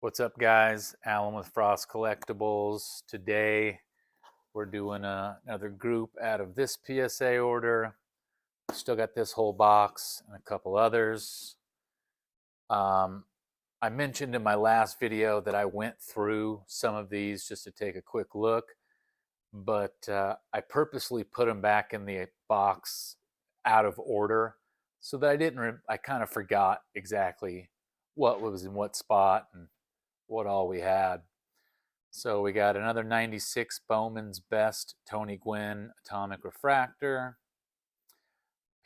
What's up, guys? Alan with Frost Collectibles. Today we're doing another group out of this PSA order. Still got this whole box and a couple others. Um, I mentioned in my last video that I went through some of these just to take a quick look, but I purposely put them back in the box out of order so that I kind of forgot exactly what was in what spot and what all we had. So we got another 96 Bowman's Best Tony Gwynn Atomic Refractor.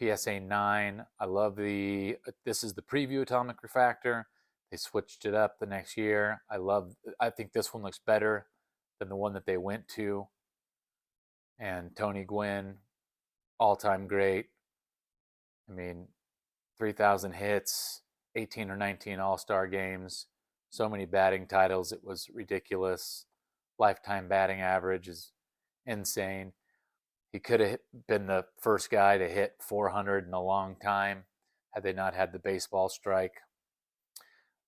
PSA 9. I love this is the preview Atomic Refractor. They switched it up the next year. I think this one looks better than the one that they went to. And Tony Gwynn, all-time great. I mean, 3,000 hits, 18 or 19 All-Star games, so many batting titles, it was ridiculous. Lifetime batting average is insane. He could have been the first guy to hit 400 in a long time had they not had the baseball strike.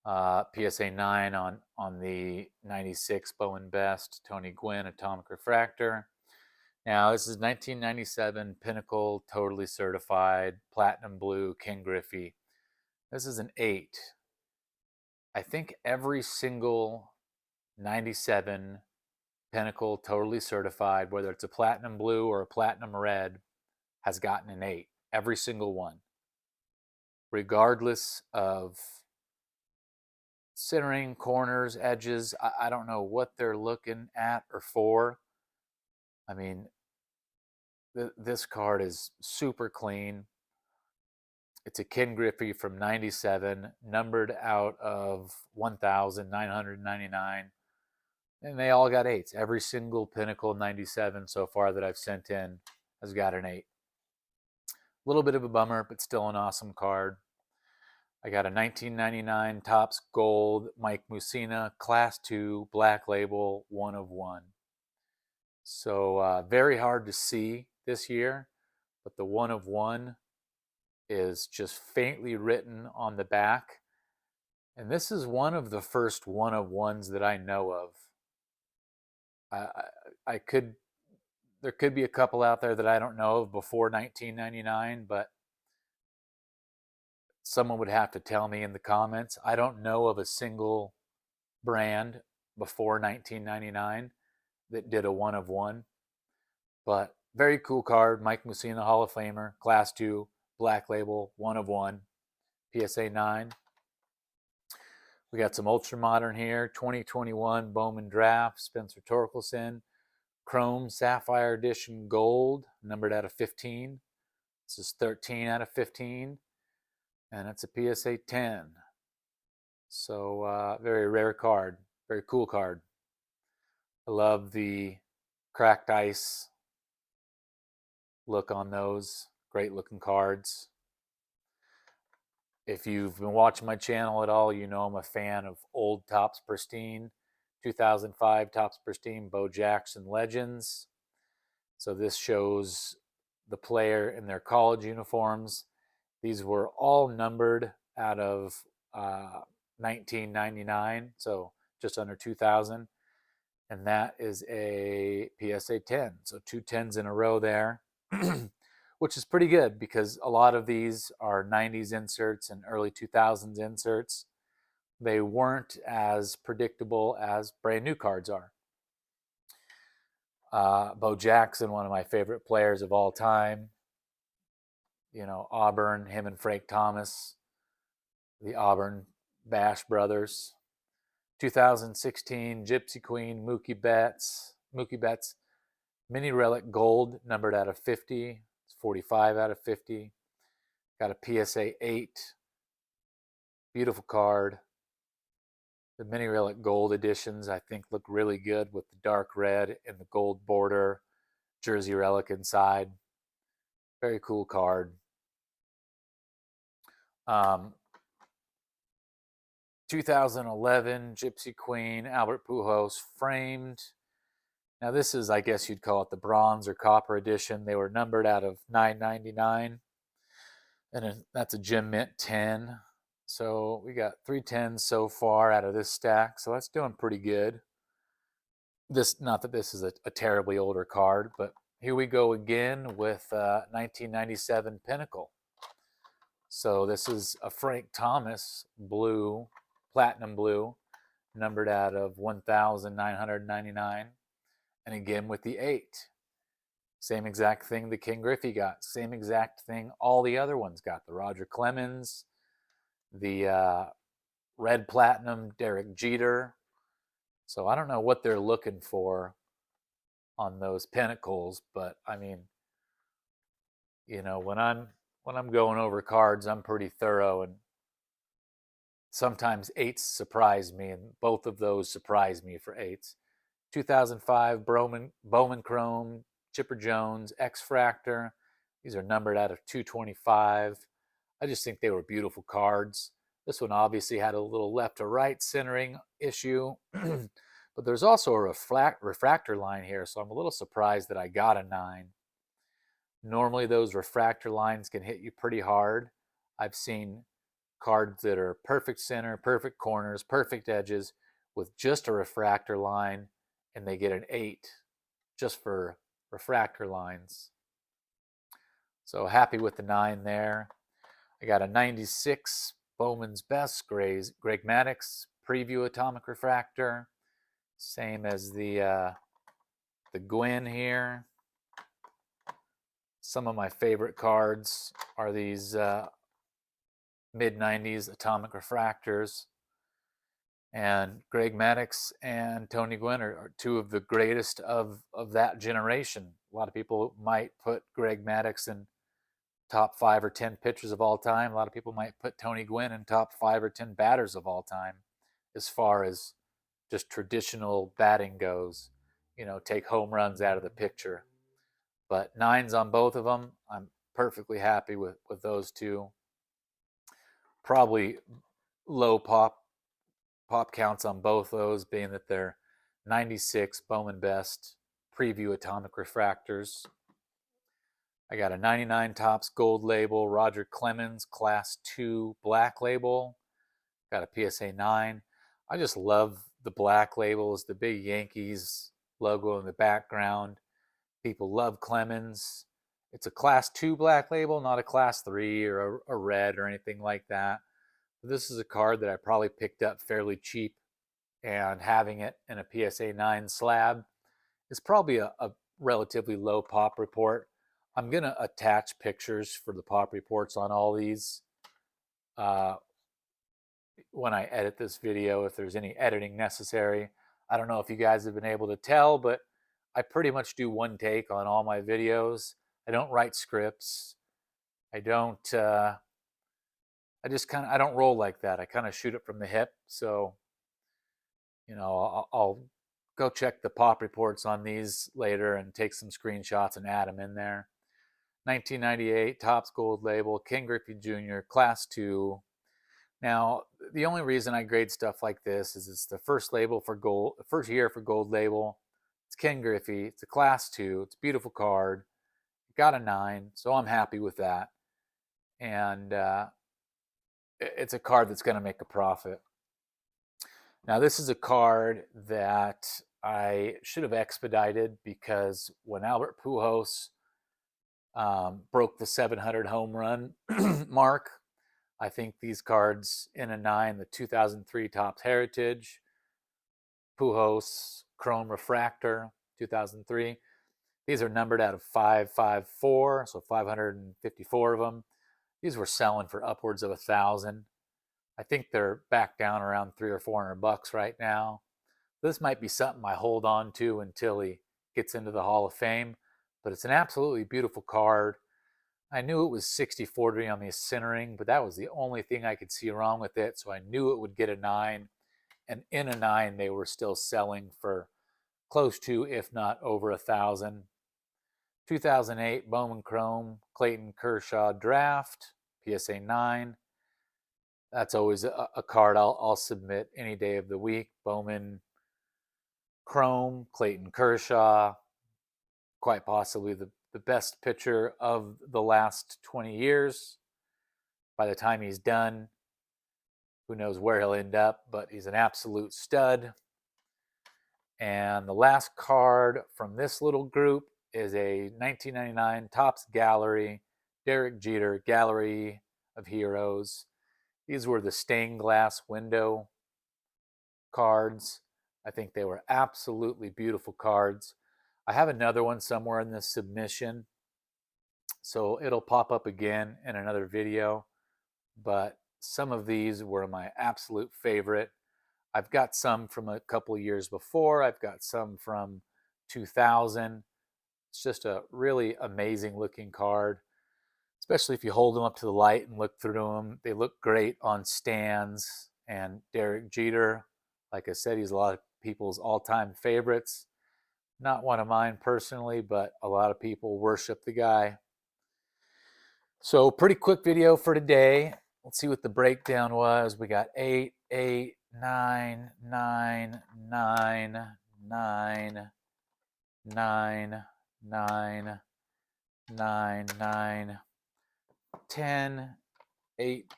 PSA 9 on the 96 Bowen Best Tony Gwynn Atomic Refractor. Now, this is 1997 Pinnacle Totally Certified Platinum Blue King Griffey. This is an 8. I think every single 97 Pinnacle Totally Certified, whether it's a Platinum Blue or a Platinum Red, has gotten an 8. Every single one. Regardless of centering, corners, edges, I don't know what they're looking at or for. I mean, this card is super clean. It's a Ken Griffey from 97, numbered out of 1,999. And they all got 8s. Every single Pinnacle 97 so far that I've sent in has got an 8. A little bit of a bummer, but still an awesome card. I got a 1999 Topps Gold Mike Mussina Class 2 Black Label 1 of 1. So very hard to see this year, but the 1 of 1 is just faintly written on the back. And this is one of the first 1 of 1s that I know of. There could be a couple out there that I don't know of before 1999, but someone would have to tell me in the comments. I don't know of a single brand before 1999 that did a 1 of 1, but very cool card. Mike Mussina, Hall of Famer, Class 2, Black Label, 1 of 1, PSA 9. We got some ultra modern here. 2021 Bowman Draft, Spencer Torkelson, Chrome Sapphire Edition Gold, numbered out of 15. This is 13 out of 15, and it's a PSA 10. So very rare card, very cool card. I love the cracked ice look on those. Great looking cards. If you've been watching my channel at all, you know I'm a fan of old Topps Pristine, 2005 Topps Pristine Bo Jackson Legends. So this shows the player in their college uniforms. These were all numbered out of 1999, so just under 2000. And that is a PSA 10. So 2 10s in a row there. Which is pretty good because a lot of these are 90s inserts and early 2000s inserts. They weren't as predictable as brand new cards are. Bo Jackson, one of my favorite players of all time. You know, Auburn, him and Frank Thomas, the Auburn Bash brothers. 2016 Gypsy Queen, Mookie Betts, Mini Relic Gold, numbered out of 50. 45 out of 50. Got a PSA 8. Beautiful card. The Mini Relic Gold editions, I think, look really good with the dark red and the gold border. Jersey Relic inside. Very cool card. 2011 Gypsy Queen, Albert Pujols framed. Now this is, I guess you'd call it the bronze or copper edition. They were numbered out of 999. And that's a Gem Mint 10. So we got 310s so far out of this stack, so that's doing pretty good. This, not that this is a terribly older card, but here we go again with 1997 Pinnacle. So this is a Frank Thomas blue, platinum blue, numbered out of 1,999, and again with the 8. Same exact thing the King Griffey got. Same exact thing all the other ones got. The Roger Clemens, the red platinum Derek Jeter. So I don't know what they're looking for on those pinnacles, but I mean, when I'm going over cards, I'm pretty thorough, and sometimes 8s surprise me, and both of those surprise me for 8s. 2005 Bowman Chrome, Chipper Jones, X Fractor. These are numbered out of 225. I just think they were beautiful cards. This one obviously had a little left to right centering issue, but there's also a refractor line here, so I'm a little surprised that I got a 9. Normally those refractor lines can hit you pretty hard. I've seen cards that are perfect center, perfect corners, perfect edges with just a refractor line, and they get an 8 just for refractor lines. So happy with the 9 there. I got a 96 Bowman's Best Greg Maddux preview atomic refractor. Same as the Gwyn here. Some of my favorite cards are these mid-90s atomic refractors. And Greg Maddux and Tony Gwynn are two of the greatest of that generation. A lot of people might put Greg Maddux in top 5 or 10 pitchers of all time. A lot of people might put Tony Gwynn in top 5 or 10 batters of all time, as far as just traditional batting goes. Take home runs out of the picture. But 9s on both of them. I'm perfectly happy with those two. Probably low pop counts on both those, being that they're 96 Bowman Best preview atomic refractors. I got a 99 Topps gold label Roger Clemens Class 2 black label. Got a PSA 9. I just love the black labels, the big Yankees logo in the background. People love Clemens. It's a Class 2 black label, not a Class 3 or a red or anything like that. But this is a card that I probably picked up fairly cheap, and having it in a PSA 9 slab is probably a relatively low pop report. I'm going to attach pictures for the pop reports on all these when I edit this video, if there's any editing necessary. I don't know if you guys have been able to tell, but I pretty much do one take on all my videos. I don't write scripts. I don't I don't roll like that. I kind of shoot it from the hip. So I'll go check the pop reports on these later and take some screenshots and add them in there. 1998 Topps gold label King Griffey Jr. Class 2. Now, the only reason I grade stuff like this is it's the first label for gold, first year for gold label. It's King Griffey. It's a Class 2. It's a beautiful card. Got a 9, so I'm happy with that. And it's a card that's going to make a profit. Now, this is a card that I should have expedited, because when Albert Pujols broke the 700 home run mark, I think these cards in a 9, the 2003 Topps Heritage, Pujols Chrome Refractor, 2003. These are numbered out of 554, so 554 of them. These were selling for upwards of $1,000. I think they're back down around $300 or $400 right now. This might be something I hold on to until he gets into the Hall of Fame, but it's an absolutely beautiful card. I knew it was 60-40 on the centering, but that was the only thing I could see wrong with it, so I knew it would get a 9. And in a 9, they were still selling for close to, if not over, $1,000. 2008 Bowman Chrome Clayton Kershaw Draft, PSA 9. That's always a card I'll submit any day of the week. Bowman Chrome Clayton Kershaw, quite possibly the best pitcher of the last 20 years by the time he's done. Who knows where he'll end up, but he's an absolute stud. And the last card from this little group is a 1999 Topps Gallery Derek Jeter Gallery of Heroes. These were the stained glass window cards. I think they were absolutely beautiful cards. I have another one somewhere in this submission, so it'll pop up again in another video. But some of these were my absolute favorite. I've got some from a couple of years before. I've got some from 2000. It's just a really amazing looking card, especially if you hold them up to the light and look through them. They look great on stands. And Derek Jeter, like I said, he's a lot of people's all-time favorites. Not one of mine personally, but a lot of people worship the guy. So pretty quick video for today. Let's see what the breakdown was. We got 8, 8, 9, 9, 9, 9, 9, 9, 9, 9, 10, 8,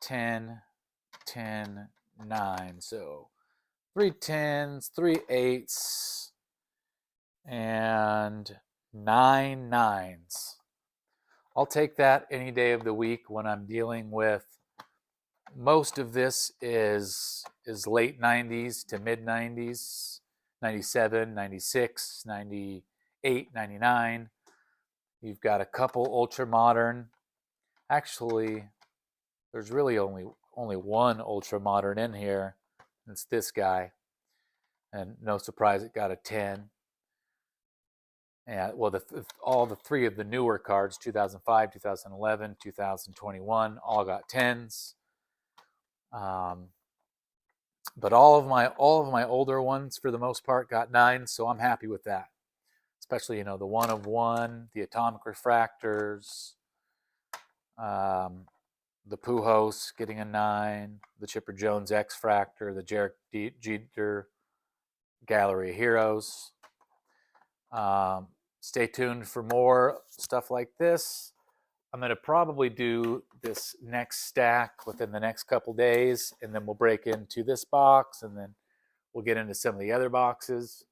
10, 10, 9. So 3 10s, 3 8s, and 9 9s. I'll take that any day of the week when I'm dealing with. Most of this is late 90s to mid 90s, 97, 96, 98, 99. You've got a couple ultra modern. Actually, there's really only one ultra modern in here. It's this guy. And no surprise it got a 10. And well, all the three of the newer cards, 2005, 2011, 2021, all got 10s. But all of my older ones, for the most part, got 9s, so I'm happy with that. Especially, the 1 of 1, the atomic refractors, the Pujols getting a 9, the Chipper Jones X-Fractor, the Derek Jeter Gallery of Heroes. Stay tuned for more stuff like this. I'm going to probably do this next stack within the next couple days, and then we'll break into this box, and then we'll get into some of the other boxes.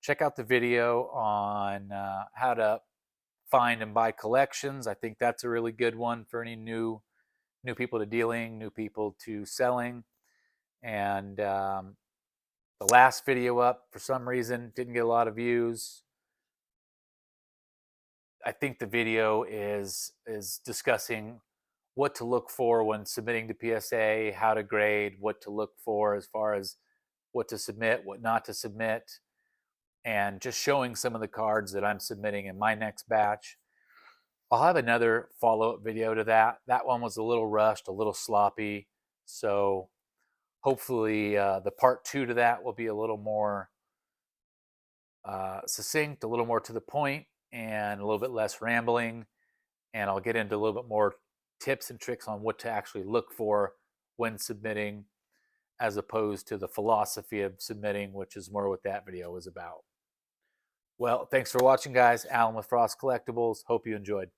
Check out the video on how to find and buy collections. I think that's a really good one for any new people to dealing, new people to selling. And the last video up, for some reason, didn't get a lot of views. I think the video is discussing what to look for when submitting to PSA, how to grade, what to look for as far as what to submit, what not to submit, and just showing some of the cards that I'm submitting in my next batch. I'll have another follow-up video to that. That one was a little rushed, a little sloppy, so hopefully the part 2 to that will be a little more succinct, a little more to the point, and a little bit less rambling, and I'll get into a little bit more tips and tricks on what to actually look for when submitting, as opposed to the philosophy of submitting, which is more what that video was about. Well, thanks for watching, guys. Alan with Frost Collectibles. Hope you enjoyed.